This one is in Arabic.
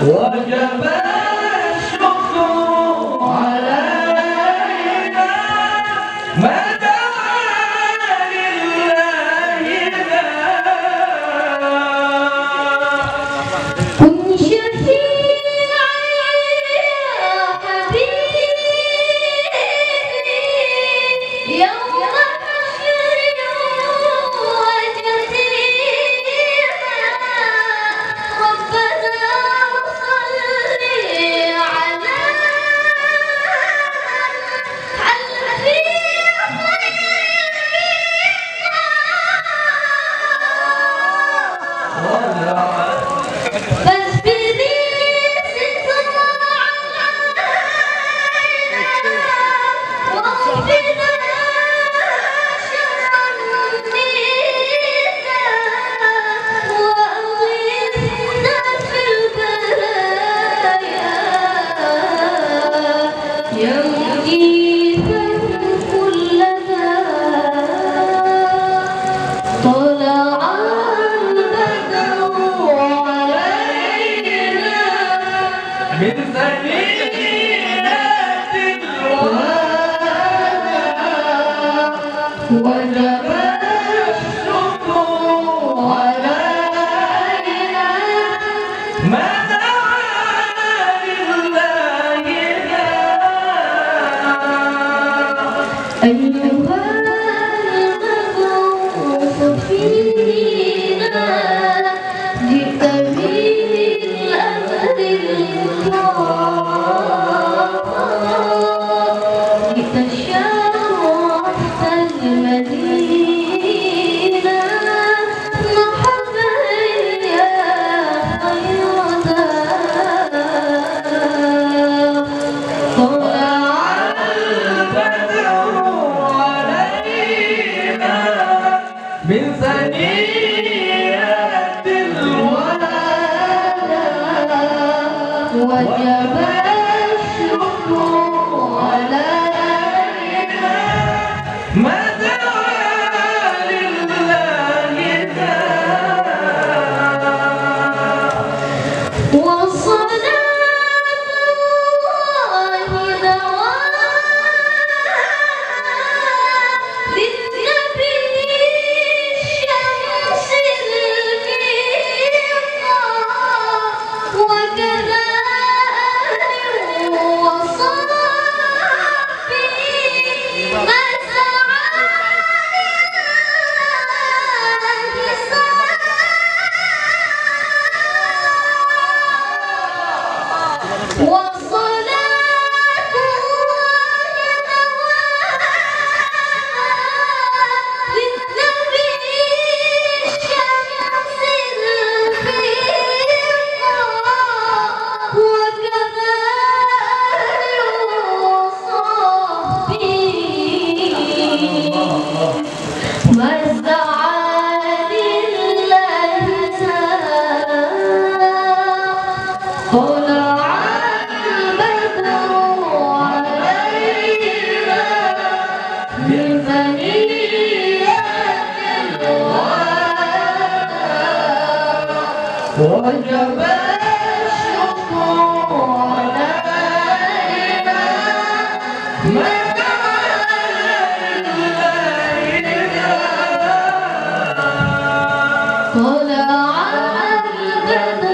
وجب الشكر علينا ما دعا لله ذا كن شفيعي يا حبيبي يوم حشر وجزينا ربنا طلع البدر علينا من ثنيات الوداع وجب الشكر علينا ما دعا لله ذا أيها المبعوث فينا جئت بالأمر المطاع جئت شرفت المدينة مرحبا يا خير دار طلع البدر علينا من ثنيات الوداع وجب الشكر علينا ما دعا لله ذا وصلاة الله دوام للنبي الشمس المنيرة وكذا آله وصحبه ما سعى وصلاة للنبي الشمس المنيرة وكذا وصحبه ما سعى لله طلع البدر علينا من ثنيات الوداع وجب الشكر علينا ما دعا لله ذا طلع البدر